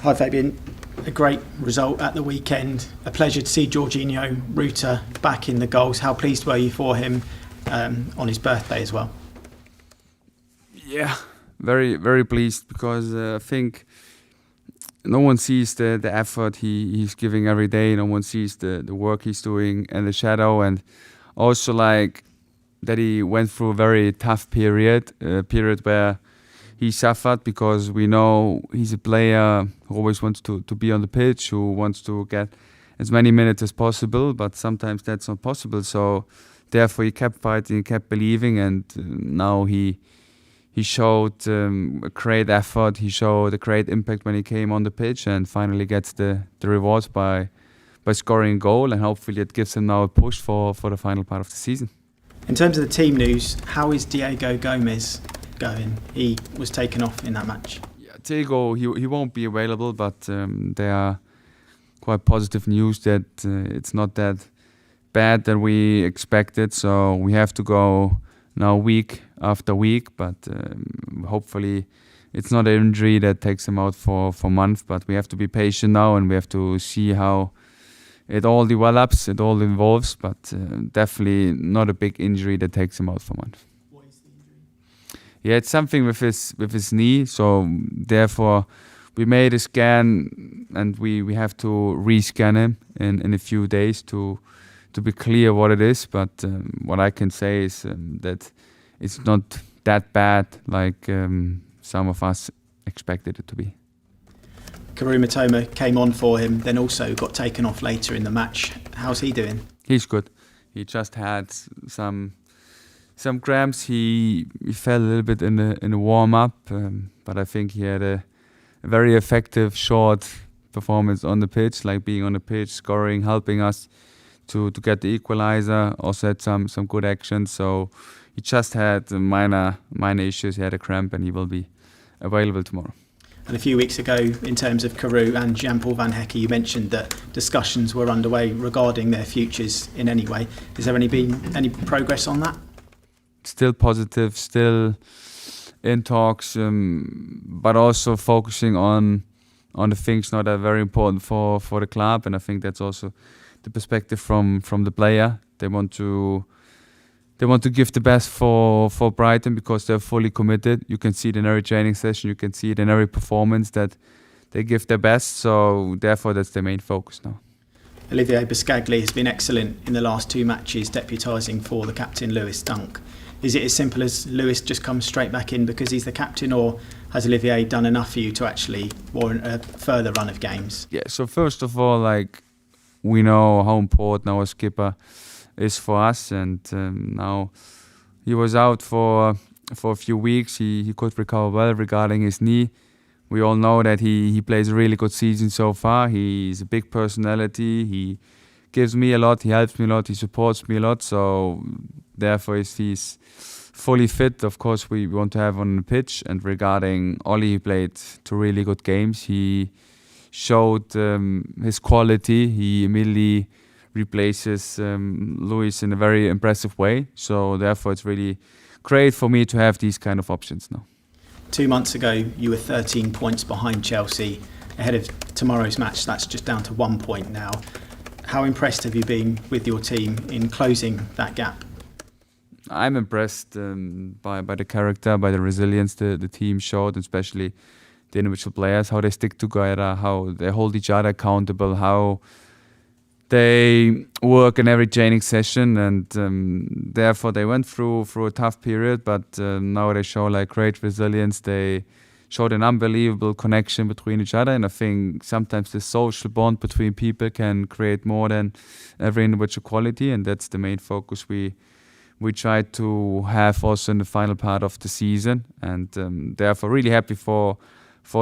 Hi Fabian, a great result at the weekend. A pleasure to see Jorginho Ruta back in the goals. How pleased were you for him on his birthday as well? Yeah, very, very pleased because I think no one sees the effort he's giving every day. No one sees the work he's doing in the shadow, and also like that he went through a very tough period, a period where he suffered, because we know he's a player who always wants to be on the pitch, who wants to get as many minutes as possible, but sometimes that's not possible. So therefore he kept fighting, kept believing, and now he showed a great effort. He showed a great impact when he came on the pitch, and finally gets the rewards by scoring a goal, and hopefully it gives him now a push for the final part of the season. In terms of the team news, how is Diego Gomez going? He was taken off in that match. Yeah, Diego, he won't be available, but there are quite positive news that it's not that bad that we expected. So we have to go now week after week, but hopefully it's not an injury that takes him out for months. But we have to be patient now, and we have to see how it all develops, it all evolves, but definitely not a big injury that takes him out for months. What is the injury? Yeah, it's something with his knee, so therefore we made a scan, and we have to rescan him in a few days to be clear what it is. But what I can say is that it's not that bad like some of us expected it to be. Karu Matoma came on for him, then also got taken off later in the match. How's he doing? He's good. He just had some cramps. He fell a little bit in the warm up, but I think he had a very effective short performance on the pitch, like being on the pitch, scoring, helping us to get the equalizer. Also had some good action. So he just had minor issues. He had a cramp, and he will be available tomorrow. And a few weeks ago, in terms of Karu and Jean-Paul Van Hecke, you mentioned that discussions were underway regarding their futures in any way. Has there been any progress on that? Still positive, still in talks, but also focusing on the things now that are very important for the club. And I think that's also the perspective from the player. They want to give the best for Brighton because they're fully committed. You can see it in every training session. You can see it in every performance that they give their best. So therefore, that's their main focus now. Olivier Biscagli has been excellent in the last two matches, deputising for the captain, Lewis Dunk. Is it as simple as Lewis just comes straight back in because he's the captain, or has Olivier done enough for you to actually warrant a further run of games? Yeah, so first of all, we know how important our skipper is for us, and now he was out for a few weeks. He could recover well regarding his knee. We all know that he plays a really good season so far. He's a big personality. He gives me a lot. He helps me a lot. He supports me a lot. So therefore, he's fully fit. Of course, we want to have on the pitch. And regarding Oli, he played two really good games. He showed his quality. He immediately replaces Luis in a very impressive way. So therefore, it's really great for me to have these kind of options now. 2 months ago, you were 13 points behind Chelsea. Ahead of tomorrow's match, that's just down to 1 point now. How impressed have you been with your team in closing that gap? I'm impressed by the character, by the resilience the team showed, especially the individual players, how they stick together, how they hold each other accountable, how they work in every training session, and therefore they went through a tough period, but now they show great resilience. They showed an unbelievable connection between each other, and I think sometimes the social bond between people can create more than every individual quality, and that's the main focus we try to have also in the final part of the season. And therefore really happy for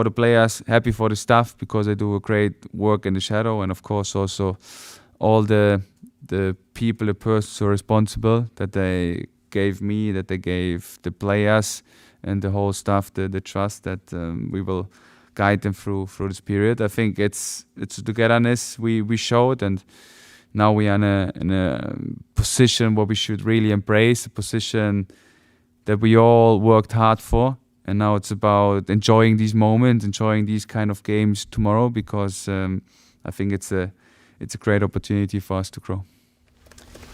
the players, happy for the staff, because they do a great work in the shadow, and of course also all the people, the persons who are responsible, that they gave me, that they gave the players and the whole staff the trust that we will guide them through this period. I think it's togetherness we showed, and now we are in a position where we should really embrace, a position that we all worked hard for. And now it's about enjoying these moments, enjoying these kind of games tomorrow, because I think it's a great opportunity for us to grow.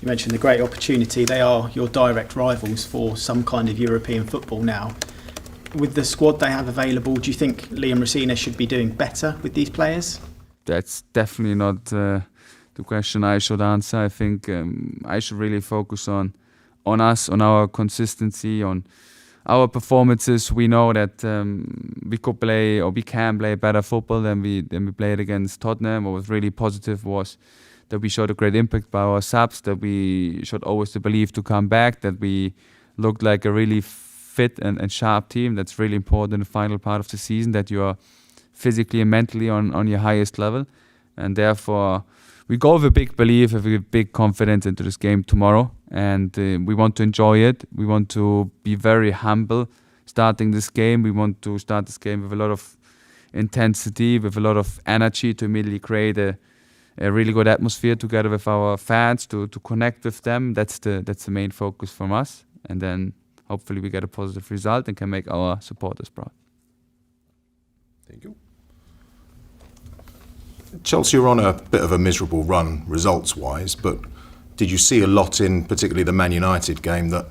You mentioned the great opportunity. They are your direct rivals for some kind of European football now. With the squad they have available, do you think Liam Rosina should be doing better with these players? That's definitely not the question I should answer. I think I should really focus on us, on our consistency, on our performances. We know that we could play, or we can play better football than we played against Tottenham. What was really positive was that we showed a great impact by our subs, that we showed always the belief to come back, that we looked like a really fit and sharp team. That's really important in the final part of the season, that you are physically and mentally on your highest level. And therefore, we go with a big belief, with a big confidence into this game tomorrow. And we want to enjoy it. We want to be very humble starting this game. We want to start this game with a lot of intensity, with a lot of energy, to immediately create a really good atmosphere together with our fans, to connect with them. That's the main focus from us. And then hopefully we get a positive result and can make our supporters proud. Thank you. Chelsea are on a bit of a miserable run results-wise, but did you see a lot in particularly the Man United game that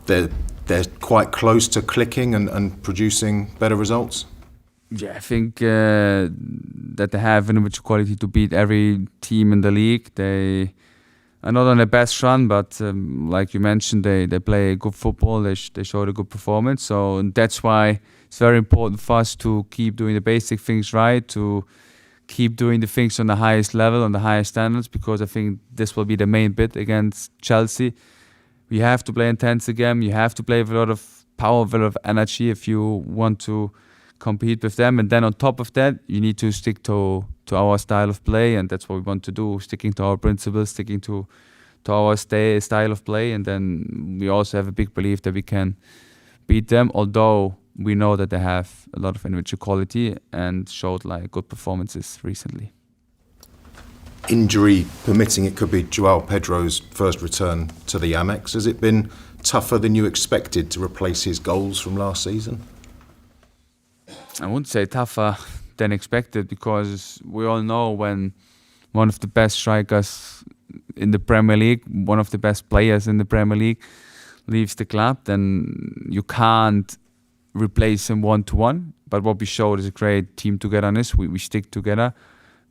they're quite close to clicking and producing better results? Yeah, I think that they have individual quality to beat every team in the league. They are not on their best run, but like you mentioned, they play good football. They showed a good performance. So that's why it's very important for us to keep doing the basic things right, to keep doing the things on the highest level, on the highest standards, because I think this will be the main bit against Chelsea. We have to play intense again. You have to play with a lot of power, with a lot of energy if you want to compete with them. And then on top of that, you need to stick to our style of play, and that's what we want to do, sticking to our principles, sticking to our style of play. And then we also have a big belief that we can beat them, although we know that they have a lot of individual quality and showed like good performances recently. Injury permitting, it could be Joao Pedro's first return to the Amex. Has it been tougher than you expected to replace his goals from last season? I wouldn't say tougher than expected, because we all know when one of the best strikers in the Premier League, one of the best players in the Premier League leaves the club, then you can't replace him one-to-one. But what we showed is a great team togetherness. We stick together.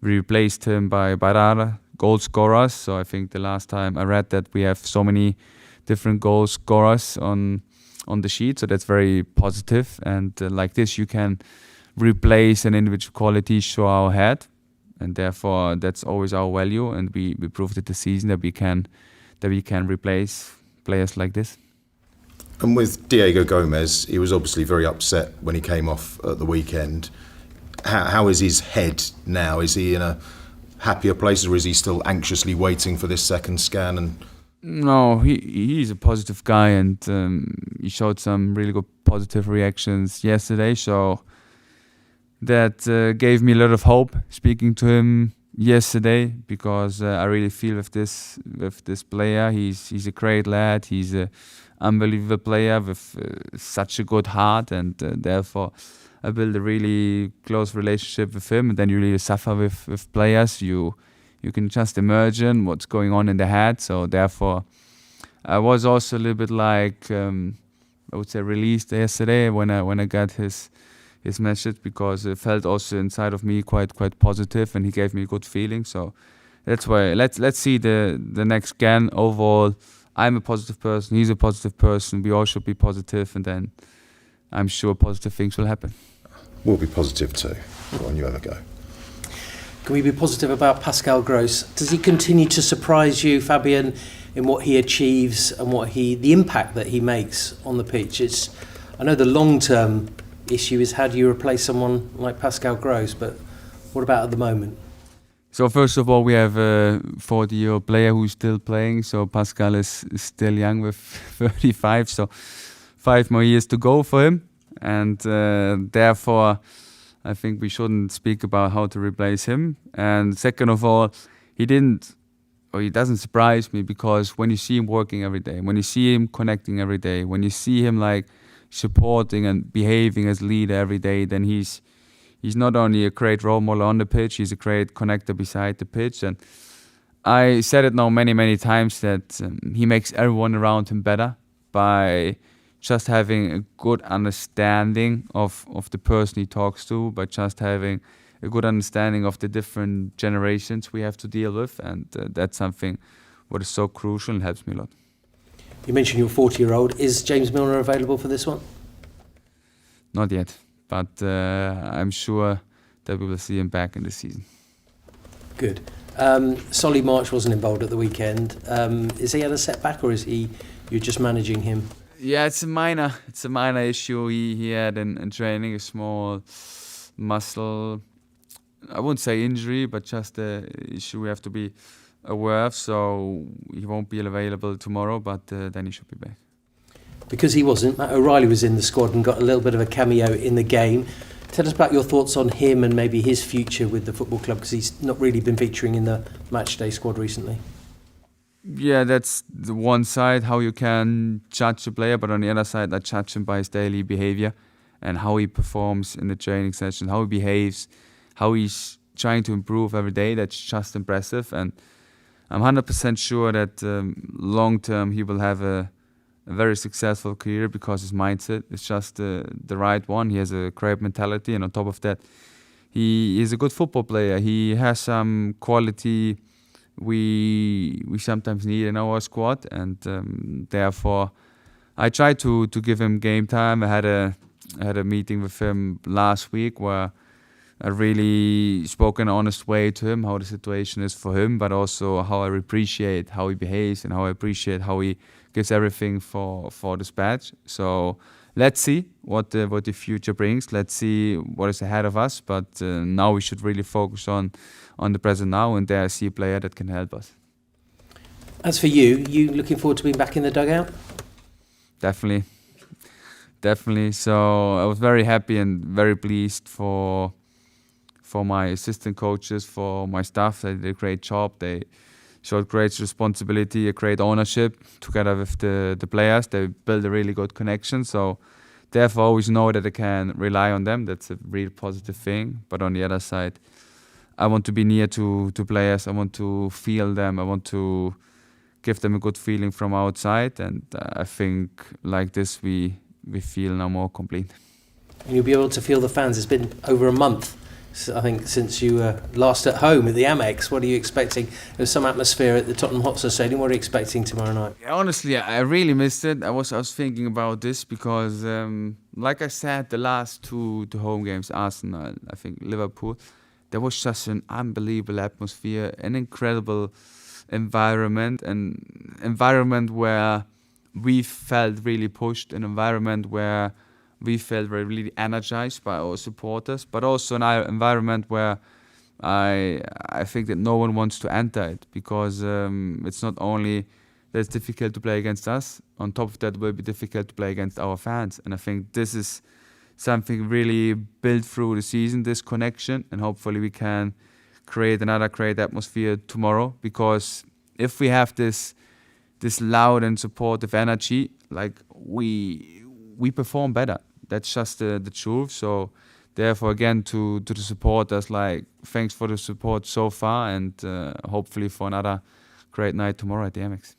We replaced him by Barara, goal scorers. So I think the last time I read that we have so many different goal scorers on the sheet. So that's very positive. And like this, you can replace an individual quality, show our head. And therefore, that's always our value. And we proved it this season that we can replace players like this. And with Diego Gomez, he was obviously very upset when he came off at the weekend. How is his head now? Is he in a happier place, or is he still anxiously waiting for this second scan? No, he's a positive guy, and he showed some really good positive reactions yesterday. So that gave me a lot of hope speaking to him yesterday, because I really feel with this player, he's a great lad. He's a unbelievable player with such a good heart, and therefore I built a really close relationship with him. And then you really suffer with players. You can just imagine what's going on in their head. So therefore I was also a little bit like I would say released yesterday when I got his message, because it felt also inside of me quite positive, and he gave me a good feeling. So that's why let's see the next scan. Overall, I'm a positive person, he's a positive person, we all should be positive, and then I'm sure positive things will happen. We'll be positive too. Go on, you have a go. Can we be positive about Pascal Gross? Does he continue to surprise you, Fabian, in what he achieves and the impact that he makes on the pitch? I know the long-term issue is how do you replace someone like Pascal Gross, but what about at the moment? So first of all, we have a 40-year-old player who's still playing. So Pascal is still young with 35. So 5 more years to go for him. And therefore, I think we shouldn't speak about how to replace him. And second of all, he doesn't surprise me, because when you see him working every day, when you see him connecting every day, when you see him like supporting and behaving as leader every day, then he's not only a great role model on the pitch, he's a great connector beside the pitch. And I said it now many times that he makes everyone around him better by just having a good understanding of the person he talks to, by just having a good understanding of the different generations we have to deal with. And that's something what is so crucial and helps me a lot. You mentioned your 40-year-old. Is James Milner available for this one? Not yet, but I'm sure that we will see him back in the season. Good. Solly March wasn't involved at the weekend. Is he had a setback, or you're just managing him? Yeah, it's a minor issue. He had in training a small muscle, I wouldn't say injury, but just a issue we have to be aware of. So he won't be available tomorrow, but then he should be back. Because he wasn't, Matt O'Reilly was in the squad and got a little bit of a cameo in the game. Tell us about your thoughts on him and maybe his future with the football club, because he's not really been featuring in the matchday squad recently. Yeah, that's the one side, how you can judge a player, but on the other side, I judge him by his daily behavior and how he performs in the training session, how he behaves, how he's trying to improve every day. That's just impressive. And I'm 100% sure that long term he will have a very successful career, because his mindset is just the right one. He has a great mentality, and on top of that, he is a good football player. He has some quality we sometimes need in our squad, and therefore I try to give him game time. I had a meeting with him last week where I really spoke in an honest way to him how the situation is for him, but also how I appreciate how he behaves and how I appreciate how he gives everything for this badge. So let's see what the future brings. Let's see what is ahead of us. But now we should really focus on the present now, and there I see a player that can help us. As for you looking forward to being back in the dugout? Definitely. So I was very happy and very pleased for my assistant coaches, for my staff. They did a great job. They showed great responsibility, a great ownership together with the players. They built a really good connection. So therefore I always know that I can rely on them. That's a real positive thing. But on the other side, I want to be near to players. I want to feel them. I want to give them a good feeling from outside. And I think like this we feel now more complete. And you'll be able to feel the fans. It's been over a month, I think, since you were last at home at the Amex. What are you expecting? There's some atmosphere at the Tottenham Hotspur Stadium. What are you expecting tomorrow night? Honestly, I really missed it. I was thinking about this because, like I said, the last two home games, Arsenal, I think Liverpool, there was just an unbelievable atmosphere, an incredible environment, an environment where we felt really pushed, an environment where we felt really energized by our supporters, but also an environment where I think that no one wants to enter it, because it's not only that it's difficult to play against us, on top of that it will be difficult to play against our fans. And I think this is something really built through the season, this connection, and hopefully we can create another great atmosphere tomorrow, because if we have this loud and supportive energy, like we perform better. That's just the truth. So therefore, again, to the supporters, like, thanks for the support so far, and hopefully for another great night tomorrow at the Amex.